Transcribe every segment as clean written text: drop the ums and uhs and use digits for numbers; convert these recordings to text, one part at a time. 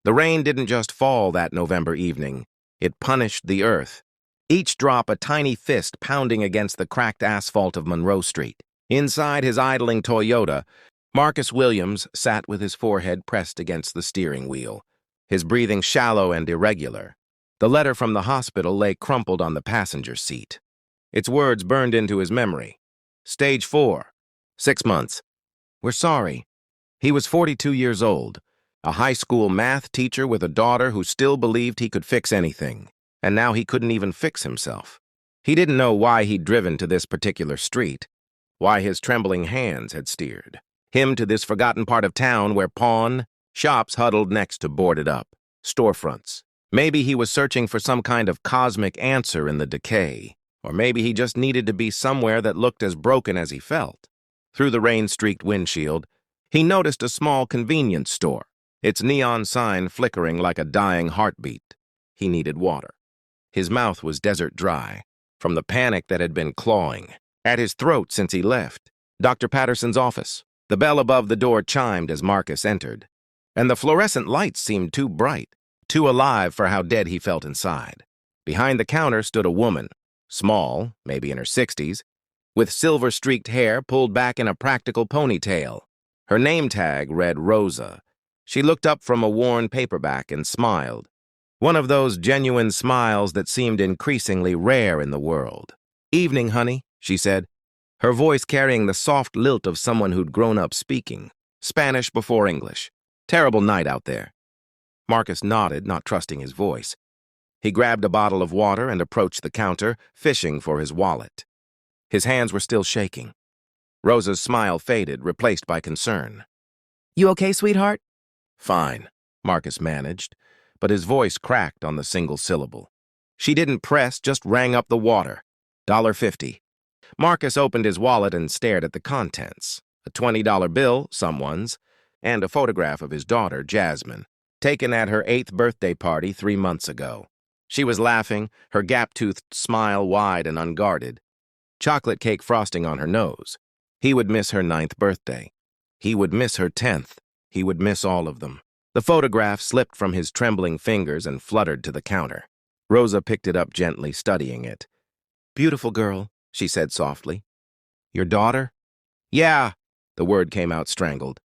The rain didn't just fall that November evening. It punished the earth. Each drop a tiny fist pounding against the cracked asphalt of Monroe Street. Inside his idling Toyota, Marcus Williams sat with his forehead pressed against the steering wheel, his breathing shallow and irregular. The letter from the hospital lay crumpled on the passenger seat. Its words burned into his memory. Stage 4. 6 months. We're sorry. He was 42 years old, a high school math teacher with a daughter who still believed he could fix anything, and now he couldn't even fix himself. He didn't know why he'd driven to this particular street, why his trembling hands had steered him to this forgotten part of town where pawn shops huddled next to boarded-up storefronts. Maybe he was searching for some kind of cosmic answer in the decay, or maybe he just needed to be somewhere that looked as broken as he felt. Through the rain-streaked windshield, he noticed a small convenience store, its neon sign flickering like a dying heartbeat. He needed water. His mouth was desert dry, from the panic that had been clawing at his throat since he left Dr. Patterson's office. The bell above the door chimed as Marcus entered, and the fluorescent lights seemed too bright, too alive for how dead he felt inside. Behind the counter stood a woman, small, maybe in her 60s, with silver-streaked hair pulled back in a practical ponytail. Her name tag read Rosa. She looked up from a worn paperback and smiled, one of those genuine smiles that seemed increasingly rare in the world. "Evening, honey," she said, her voice carrying the soft lilt of someone who'd grown up speaking Spanish before English. "Terrible night out there." Marcus nodded, not trusting his voice. He grabbed a bottle of water and approached the counter, fishing for his wallet. His hands were still shaking. Rosa's smile faded, replaced by concern. "You okay, sweetheart?" "Fine," Marcus managed, but his voice cracked on the single syllable. She didn't press, just rang up the water. $1.50. Marcus opened his wallet and stared at the contents. A $20 bill, someone's, and a photograph of his daughter, Jasmine, taken at her 8th birthday party 3 months ago. She was laughing, her gap-toothed smile wide and unguarded. Chocolate cake frosting on her nose. He would miss her 9th birthday. He would miss her 10th. He would miss all of them. The photograph slipped from his trembling fingers and fluttered to the counter. Rosa picked it up gently, studying it. "Beautiful girl," she said softly. "Your daughter?" "Yeah," the word came out strangled.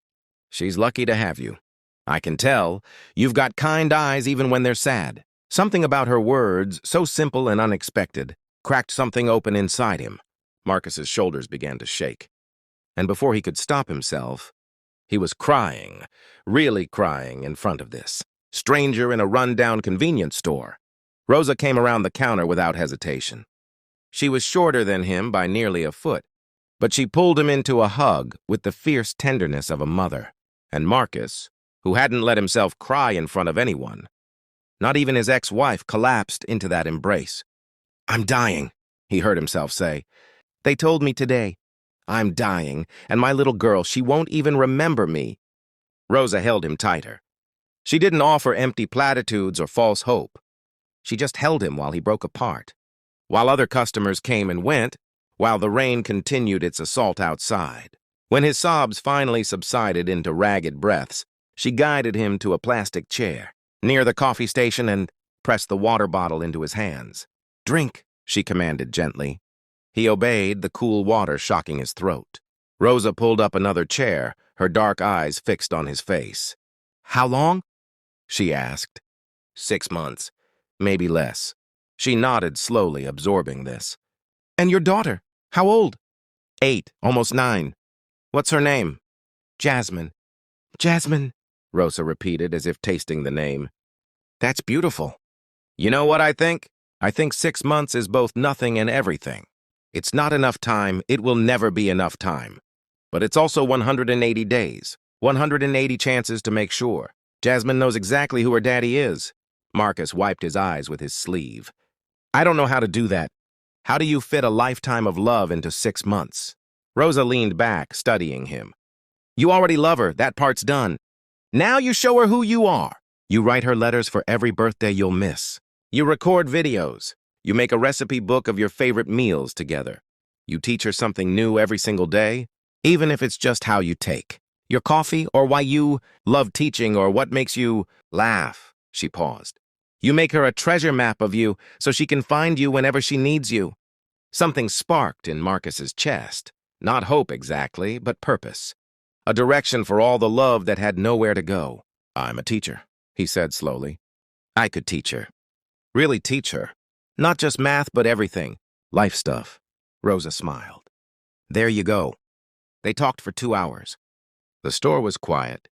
"She's lucky to have you. I can tell. You've got kind eyes even when they're sad." Something about her words, so simple and unexpected, cracked something open inside him. Marcus's shoulders began to shake. And before he could stop himself, he was crying, really crying in front of this stranger in a run-down convenience store. Rosa came around the counter without hesitation. She was shorter than him by nearly a foot, but she pulled him into a hug with the fierce tenderness of a mother. And Marcus, who hadn't let himself cry in front of anyone, not even his ex-wife, collapsed into that embrace. "I'm dying," he heard himself say. "They told me today. I'm dying, and my little girl, she won't even remember me." Rosa held him tighter. She didn't offer empty platitudes or false hope. She just held him while he broke apart, while other customers came and went, while the rain continued its assault outside. When his sobs finally subsided into ragged breaths, she guided him to a plastic chair near the coffee station and pressed the water bottle into his hands. "Drink," she commanded gently. He obeyed, the cool water shocking his throat. Rosa pulled up another chair, her dark eyes fixed on his face. "How long?" she asked. 6 months, maybe less. She nodded slowly, absorbing this. "And your daughter? How old?" 8, almost 9. "What's her name?" "Jasmine." "Jasmine," Rosa repeated as if tasting the name. "That's beautiful." "You know what I think? I think 6 months is both nothing and everything. It's not enough time, it will never be enough time. But it's also 180 days, 180 chances to make sure. Jasmine knows exactly who her daddy is." Marcus wiped his eyes with his sleeve. "I don't know how to do that. How do you fit a lifetime of love into 6 months?" Rosa leaned back, studying him. "You already love her, that part's done. Now you show her who you are. You write her letters for every birthday you'll miss. You record videos. You make a recipe book of your favorite meals together. You teach her something new every single day, even if it's just how you take. Your coffee, or why you love teaching, or what makes you laugh?" She paused. "You make her a treasure map of you so she can find you whenever she needs you." Something sparked in Marcus's chest. Not hope exactly, but purpose. A direction for all the love that had nowhere to go. "I'm a teacher," he said slowly. "I could teach her. Really teach her. Not just math, but everything. Life stuff." Rosa smiled. "There you go." They talked for 2 hours. The store was quiet,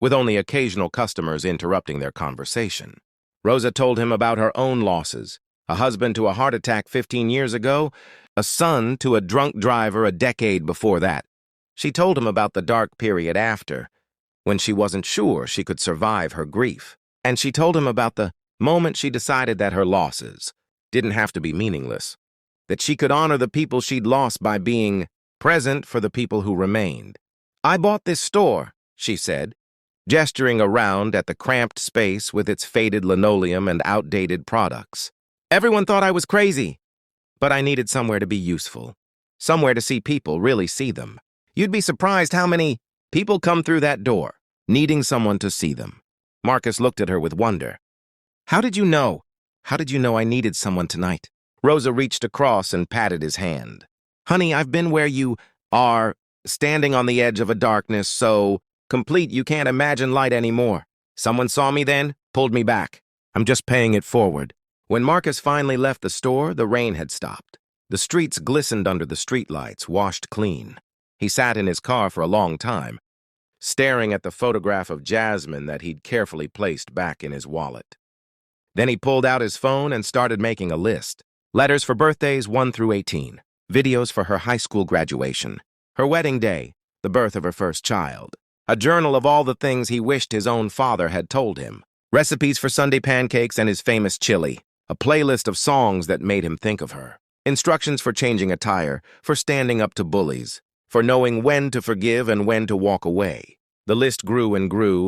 with only occasional customers interrupting their conversation. Rosa told him about her own losses: a husband to a heart attack 15 years ago, a son to a drunk driver a decade before that. She told him about the dark period after, when she wasn't sure she could survive her grief. And she told him about the moment she decided that her losses didn't have to be meaningless, that she could honor the people she'd lost by being present for the people who remained. "I bought this store," she said, gesturing around at the cramped space with its faded linoleum and outdated products. "Everyone thought I was crazy, but I needed somewhere to be useful, somewhere to see people really see them. You'd be surprised how many people come through that door, needing someone to see them." Marcus looked at her with wonder. "How did you know? How did you know I needed someone tonight?" Rosa reached across and patted his hand. "Honey, I've been where you are, standing on the edge of a darkness so complete you can't imagine light anymore. Someone saw me then, pulled me back. I'm just paying it forward." When Marcus finally left the store, the rain had stopped. The streets glistened under the streetlights, washed clean. He sat in his car for a long time, staring at the photograph of Jasmine that he'd carefully placed back in his wallet. Then he pulled out his phone and started making a list. Letters for birthdays 1 through 18, videos for her high school graduation, her wedding day, the birth of her first child, a journal of all the things he wished his own father had told him, recipes for Sunday pancakes and his famous chili, a playlist of songs that made him think of her, instructions for changing a tire, for standing up to bullies, for knowing when to forgive and when to walk away. The list grew,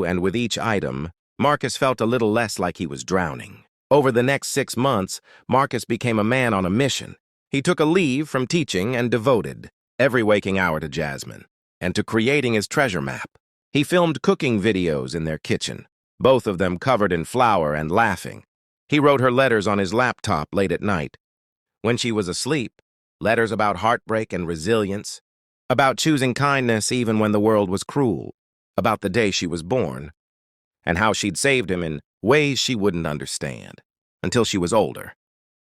and with each item, Marcus felt a little less like he was drowning. Over the next 6 months, Marcus became a man on a mission. He took a leave from teaching and devoted every waking hour to Jasmine and to creating his treasure map. He filmed cooking videos in their kitchen, both of them covered in flour and laughing. He wrote her letters on his laptop late at night. When she was asleep, letters about heartbreak and resilience, about choosing kindness even when the world was cruel, about the day she was born, and how she'd saved him in ways she wouldn't understand until she was older.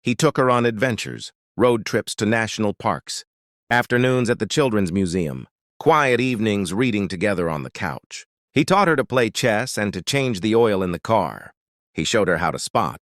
He took her on adventures, road trips to national parks, afternoons at the Children's Museum, quiet evenings reading together on the couch. He taught her to play chess and to change the oil in the car. He showed her how to spot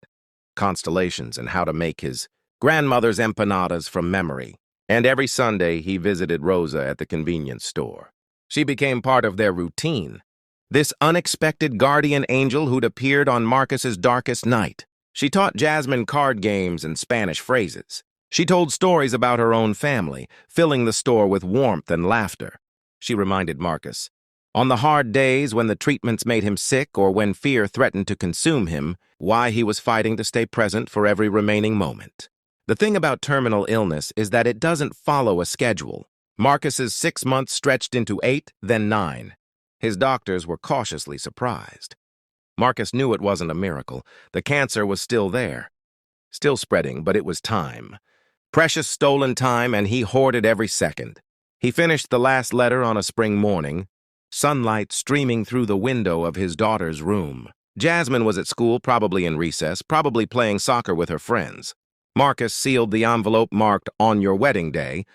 constellations and how to make his grandmother's empanadas from memory. And every Sunday he visited Rosa at the convenience store. She became part of their routine, this unexpected guardian angel who'd appeared on Marcus's darkest night. She taught Jasmine card games and Spanish phrases. She told stories about her own family, filling the store with warmth and laughter. She reminded Marcus, on the hard days when the treatments made him sick or when fear threatened to consume him, why he was fighting to stay present for every remaining moment. The thing about terminal illness is that it doesn't follow a schedule. Marcus's 6 months stretched into 8, then 9. His doctors were cautiously surprised. Marcus knew it wasn't a miracle. The cancer was still there, still spreading, but it was time. Precious stolen time, and he hoarded every second. He finished the last letter on a spring morning, sunlight streaming through the window of his daughter's room. Jasmine was at school, probably in recess, probably playing soccer with her friends. Marcus sealed the envelope marked "On Your Wedding Day"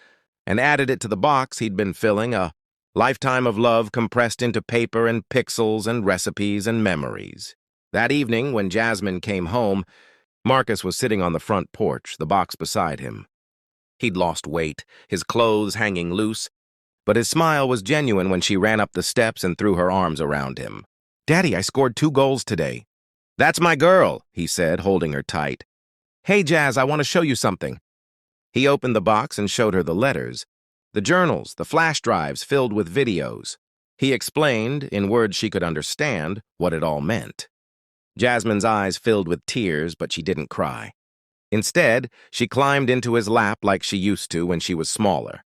and added it to the box he'd been filling, a lifetime of love compressed into paper and pixels and recipes and memories. That evening, when Jasmine came home, Marcus was sitting on the front porch, the box beside him. He'd lost weight, his clothes hanging loose, but his smile was genuine when she ran up the steps and threw her arms around him. "Daddy, I scored 2 goals today." "That's my girl," he said, holding her tight. "Hey, Jazz, I want to show you something." He opened the box and showed her the letters, the journals, the flash drives filled with videos. He explained, in words she could understand, what it all meant. Jasmine's eyes filled with tears, but she didn't cry. Instead, she climbed into his lap like she used to when she was smaller.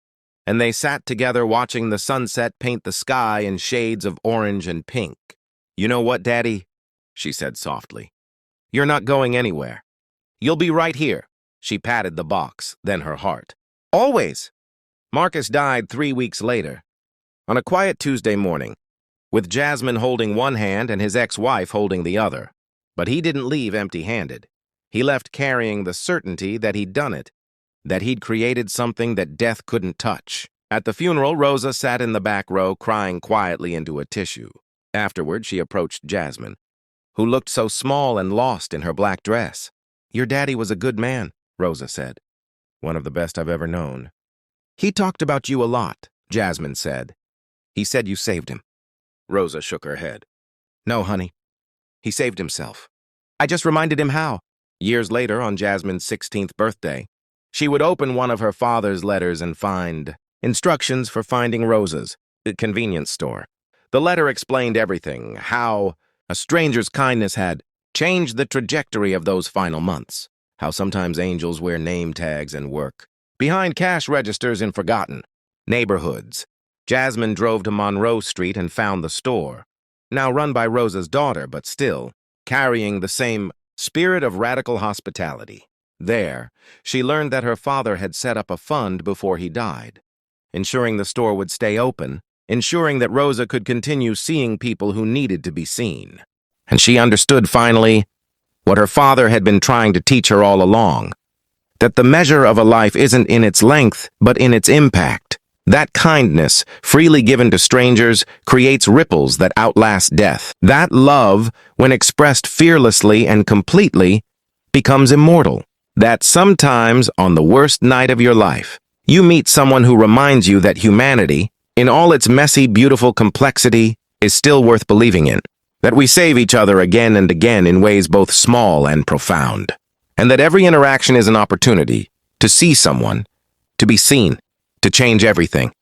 and they sat together watching the sunset paint the sky in shades of orange and pink. "You know what, Daddy?" she said softly. "You're not going anywhere. You'll be right here." She patted the box, then her heart. "Always." Marcus died 3 weeks later, on a quiet Tuesday morning, with Jasmine holding one hand and his ex-wife holding the other. But he didn't leave empty-handed. He left carrying the certainty that he'd done it, that he'd created something that death couldn't touch. At the funeral, Rosa sat in the back row, crying quietly into a tissue. Afterward, she approached Jasmine, who looked so small and lost in her black dress. "Your daddy was a good man," Rosa said. "One of the best I've ever known." "He talked about you a lot," Jasmine said. "He said you saved him." Rosa shook her head. "No, honey. He saved himself. I just reminded him how." Years later, on Jasmine's 16th birthday, she would open one of her father's letters and find instructions for finding Rosa's convenience store. The letter explained everything, how a stranger's kindness had changed the trajectory of those final months, how sometimes angels wear name tags and work behind cash registers in forgotten neighborhoods. Jasmine drove to Monroe Street and found the store, now run by Rosa's daughter, but still carrying the same spirit of radical hospitality. There, she learned that her father had set up a fund before he died, ensuring the store would stay open, ensuring that Rosa could continue seeing people who needed to be seen. And she understood finally what her father had been trying to teach her all along, that the measure of a life isn't in its length, but in its impact. That kindness, freely given to strangers, creates ripples that outlast death. That love, when expressed fearlessly and completely, becomes immortal. That sometimes, on the worst night of your life, you meet someone who reminds you that humanity, in all its messy, beautiful complexity, is still worth believing in. That we save each other again and again in ways both small and profound. And that every interaction is an opportunity to see someone, to be seen, to change everything.